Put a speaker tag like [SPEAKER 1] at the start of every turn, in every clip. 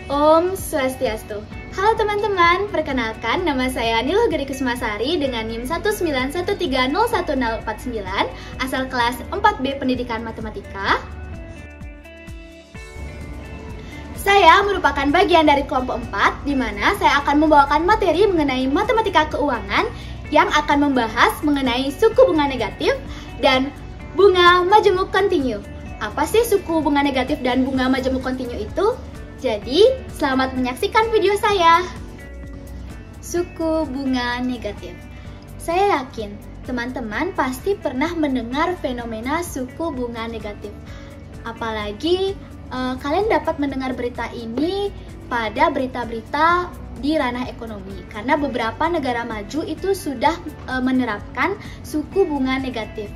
[SPEAKER 1] Om Swastiastu. Halo teman-teman, perkenalkan nama saya Niluh Geri Kusmasari dengan NIM 191301049, asal kelas 4B Pendidikan Matematika. Saya merupakan bagian dari kelompok 4, di mana saya akan membawakan materi mengenai matematika keuangan yang akan membahas mengenai suku bunga negatif dan bunga majemuk kontinu. Apa sih suku bunga negatif dan bunga majemuk kontinu itu? Jadi, selamat menyaksikan video saya. Suku bunga negatif. Saya yakin teman-teman pasti pernah mendengar fenomena suku bunga negatif. Apalagi kalian dapat mendengar berita ini pada berita-berita di ranah ekonomi, karena beberapa negara maju itu sudah menerapkan suku bunga negatif.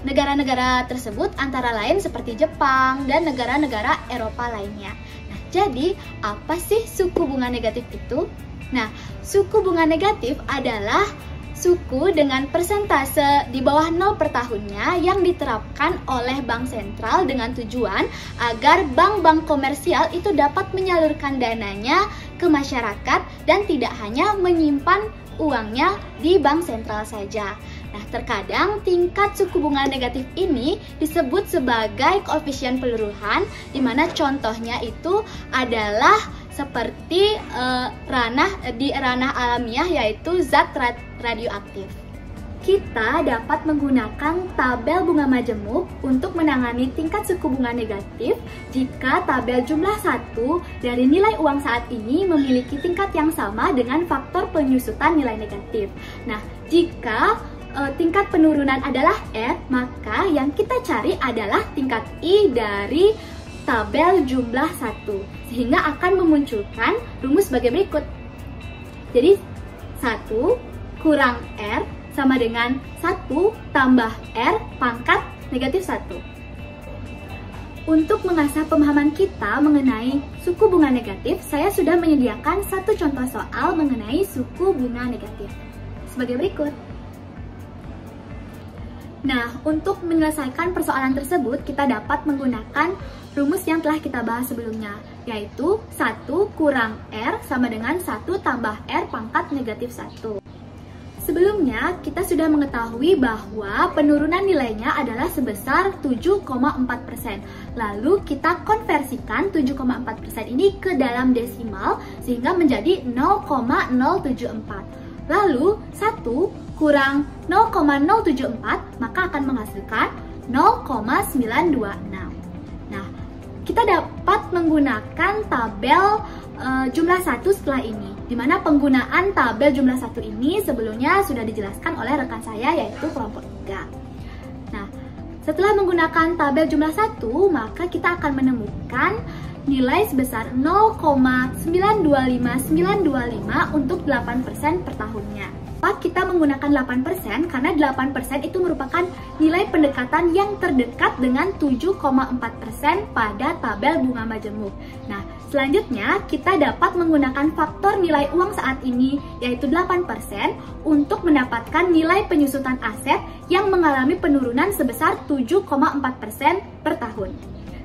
[SPEAKER 1] Negara-negara tersebut antara lain seperti Jepang dan negara-negara Eropa lainnya. Nah, jadi apa sih suku bunga negatif itu? Nah, suku bunga negatif adalah suku dengan persentase di bawah 0 per tahunnya yang diterapkan oleh bank sentral dengan tujuan agar bank-bank komersial itu dapat menyalurkan dananya ke masyarakat dan tidak hanya menyimpan uangnya di bank sentral saja. Nah, terkadang tingkat suku bunga negatif ini disebut sebagai koefisien peluruhan, di mana contohnya itu adalah seperti di ranah alamiah, yaitu zat radioaktif. Kita dapat menggunakan tabel bunga majemuk untuk menangani tingkat suku bunga negatif jika tabel jumlah 1 dari nilai uang saat ini memiliki tingkat yang sama dengan faktor penyusutan nilai negatif. Nah, jika tingkat penurunan adalah R, maka yang kita cari adalah tingkat I dari tabel jumlah 1, sehingga akan memunculkan rumus sebagai berikut. Jadi 1 kurang R sama dengan 1 tambah R pangkat negatif 1. Untuk mengasah pemahaman kita mengenai suku bunga negatif, saya sudah menyediakan satu contoh soal mengenai suku bunga negatif sebagai berikut. Nah, untuk menyelesaikan persoalan tersebut, kita dapat menggunakan rumus yang telah kita bahas sebelumnya, yaitu 1 kurang R sama dengan 1 tambah R pangkat negatif 1. Sebelumnya, kita sudah mengetahui bahwa penurunan nilainya adalah sebesar 7,4%. Lalu, kita konversikan 7,4% ini ke dalam desimal, sehingga menjadi 0,074. Lalu, 1 kurang 0,074 maka akan menghasilkan 0,926. Nah, kita dapat menggunakan tabel jumlah 1 setelah ini, di mana penggunaan tabel jumlah 1 ini sebelumnya sudah dijelaskan oleh rekan saya, yaitu kelompok 3. Nah, setelah menggunakan tabel jumlah 1, maka kita akan menemukan nilai sebesar 0,925925 untuk 8% per tahunnya. Kita menggunakan 8% karena 8% itu merupakan nilai pendekatan yang terdekat dengan 7,4% pada tabel bunga majemuk. Nah, selanjutnya kita dapat menggunakan faktor nilai uang saat ini, yaitu 8%, untuk mendapatkan nilai penyusutan aset yang mengalami penurunan sebesar 7,4% per tahun.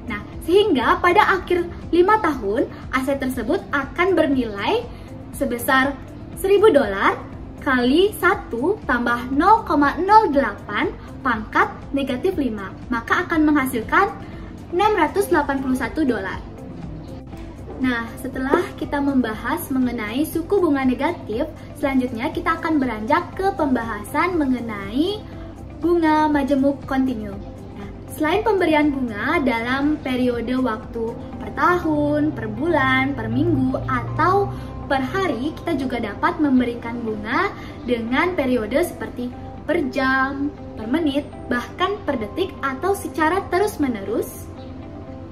[SPEAKER 1] Nah, sehingga pada akhir 5 tahun, aset tersebut akan bernilai sebesar $1.000 kali 1 tambah 0,08 pangkat negatif 5, maka akan menghasilkan $681. Nah, setelah kita membahas mengenai suku bunga negatif, selanjutnya kita akan beranjak ke pembahasan mengenai bunga majemuk kontinu. Nah, selain pemberian bunga dalam periode waktu per tahun, per bulan, per minggu, atau per hari, kita juga dapat memberikan bunga dengan periode seperti per jam, per menit, bahkan per detik atau secara terus-menerus,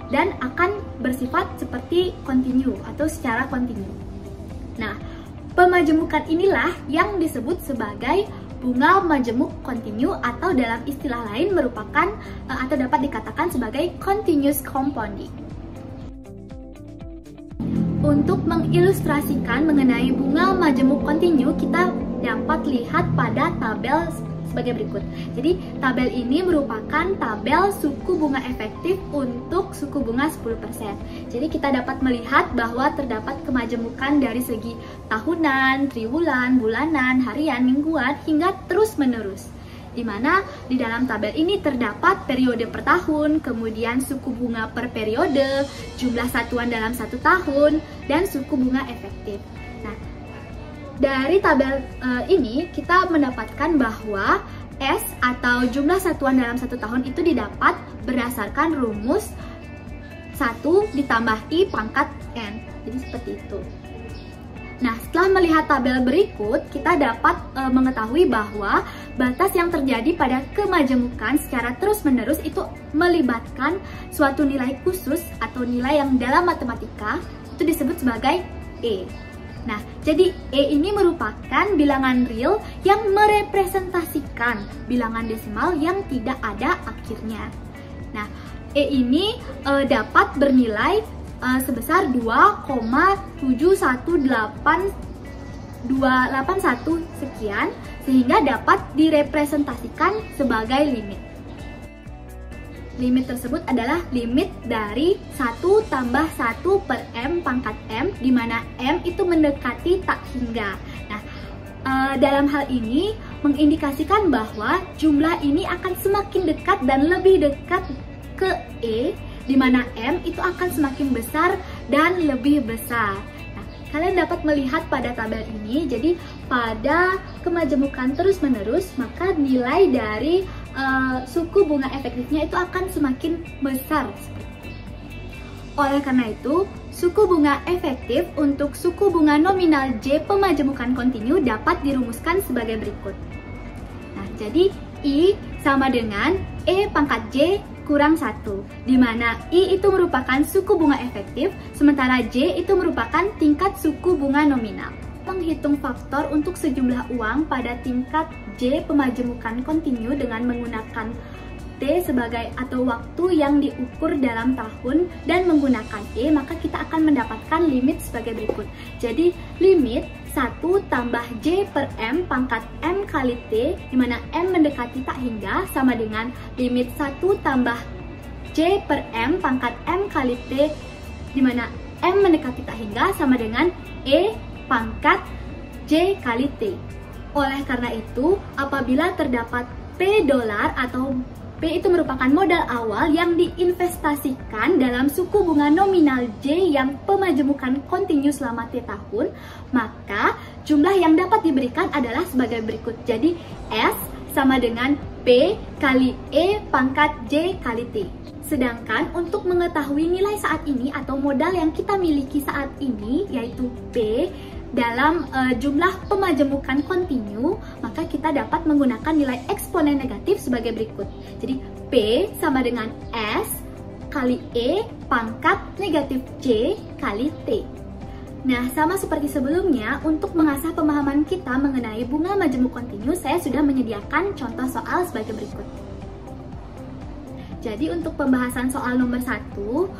[SPEAKER 1] dan akan bersifat seperti kontinu atau secara kontinu. Nah, pemajemukan inilah yang disebut sebagai bunga majemuk kontinu, atau dalam istilah lain merupakan atau dapat dikatakan sebagai continuous compounding. Untuk mengilustrasikan mengenai bunga majemuk kontinu, kita dapat lihat pada tabel sebagai berikut. Jadi tabel ini merupakan tabel suku bunga efektif untuk suku bunga 10%. Jadi kita dapat melihat bahwa terdapat kemajemukan dari segi tahunan, triwulan, bulanan, harian, mingguan, hingga terus-menerus. Di mana di dalam tabel ini terdapat periode per tahun, kemudian suku bunga per periode, jumlah satuan dalam satu tahun, dan suku bunga efektif. Nah, dari tabel ini kita mendapatkan bahwa S atau jumlah satuan dalam satu tahun itu didapat berdasarkan rumus 1 ditambah I pangkat N. Jadi seperti itu. Nah, setelah melihat tabel berikut, kita dapat mengetahui bahwa batas yang terjadi pada kemajemukan secara terus-menerus itu melibatkan suatu nilai khusus atau nilai yang dalam matematika itu disebut sebagai E. Nah, jadi E ini merupakan bilangan real yang merepresentasikan bilangan desimal yang tidak ada akhirnya. Nah, E ini dapat bernilai sebesar 2,718,281 sekian, sehingga dapat direpresentasikan sebagai limit. Limit tersebut adalah limit dari 1 tambah 1 per M pangkat M, di mana M itu mendekati tak hingga. Nah, dalam hal ini mengindikasikan bahwa jumlah ini akan semakin dekat dan lebih dekat ke E, di mana M itu akan semakin besar dan lebih besar. Nah, kalian dapat melihat pada tabel ini, jadi pada kemajemukan terus-menerus, maka nilai dari suku bunga efektifnya itu akan semakin besar. Oleh karena itu, suku bunga efektif untuk suku bunga nominal J pemajemukan kontinu dapat dirumuskan sebagai berikut. Nah, jadi I sama dengan E pangkat J kurang 1, di mana I itu merupakan suku bunga efektif, sementara J itu merupakan tingkat suku bunga nominal. Menghitung faktor untuk sejumlah uang pada tingkat J pemajemukan kontinu dengan menggunakan T sebagai atau waktu yang diukur dalam tahun dan menggunakan E, maka kita akan mendapatkan limit sebagai berikut. Jadi limit 1 tambah J per M pangkat M kali T, di mana M mendekati tak hingga, sama dengan limit 1 tambah J per M pangkat M kali T, di mana M mendekati tak hingga, sama dengan E pangkat J kali T. Oleh karena itu, apabila terdapat P dolar atau P itu merupakan modal awal yang diinvestasikan dalam suku bunga nominal J yang pemajemukan kontinu selama T tahun, maka jumlah yang dapat diberikan adalah sebagai berikut. Jadi S sama dengan P kali E pangkat J kali T. Sedangkan untuk mengetahui nilai saat ini atau modal yang kita miliki saat ini, yaitu P, dalam jumlah pemajemukan kontinu, maka kita dapat menggunakan nilai eksponen negatif sebagai berikut. Jadi P sama dengan S kali E pangkat negatif J kali T. Nah, sama seperti sebelumnya, untuk mengasah pemahaman kita mengenai bunga majemuk kontinu, saya sudah menyediakan contoh soal sebagai berikut. Jadi untuk pembahasan soal nomor 1,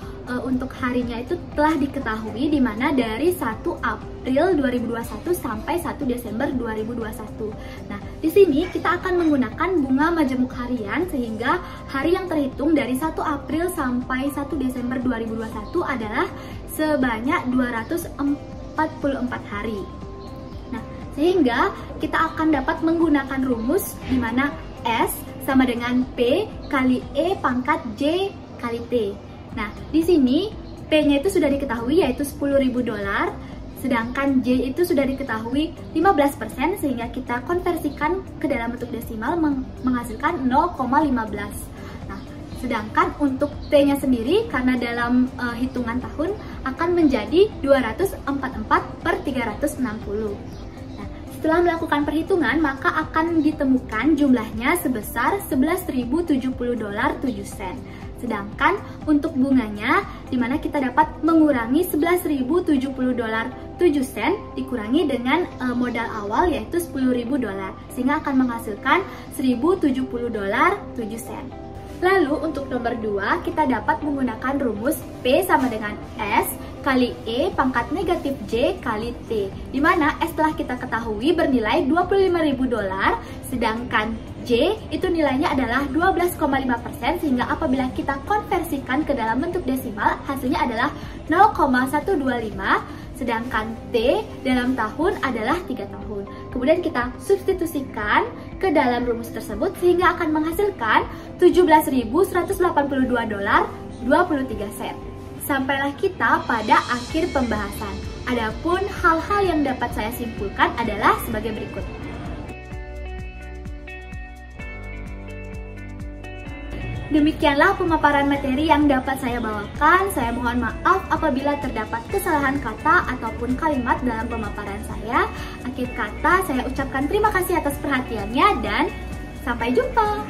[SPEAKER 1] untuk harinya itu telah diketahui, di mana dari 1 April 2021 sampai 1 Desember 2021. Nah, di sini kita akan menggunakan bunga majemuk harian, sehingga hari yang terhitung dari 1 April sampai 1 Desember 2021 adalah sebanyak 244 hari. Nah, sehingga kita akan dapat menggunakan rumus di mana S sama dengan P kali E pangkat J kali T. Nah, di sini P-nya itu sudah diketahui, yaitu $10.000, sedangkan J itu sudah diketahui 15%, sehingga kita konversikan ke dalam bentuk desimal menghasilkan 0,15. Nah, sedangkan untuk T-nya sendiri, karena dalam hitungan tahun akan menjadi 244/360. Setelah melakukan perhitungan, maka akan ditemukan jumlahnya sebesar $11.070.07. Sedangkan untuk bunganya, di mana kita dapat mengurangi $11.070.07 dikurangi dengan modal awal, yaitu $10.000, sehingga akan menghasilkan $1.070.07. Lalu untuk nomor 2, kita dapat menggunakan rumus P sama dengan S kali E pangkat negatif J kali T, di mana S telah kita ketahui bernilai $25.000, sedangkan J itu nilainya adalah 12,5%, sehingga apabila kita konversikan ke dalam bentuk desimal, hasilnya adalah 0,125, sedangkan T dalam tahun adalah 3 tahun. Kemudian kita substitusikan ke dalam rumus tersebut sehingga akan menghasilkan $17.182.23. Sampailah kita pada akhir pembahasan. Adapun hal-hal yang dapat saya simpulkan adalah sebagai berikut. Demikianlah pemaparan materi yang dapat saya bawakan. Saya mohon maaf apabila terdapat kesalahan kata ataupun kalimat dalam pemaparan saya. Akhir kata, saya ucapkan terima kasih atas perhatiannya dan sampai jumpa.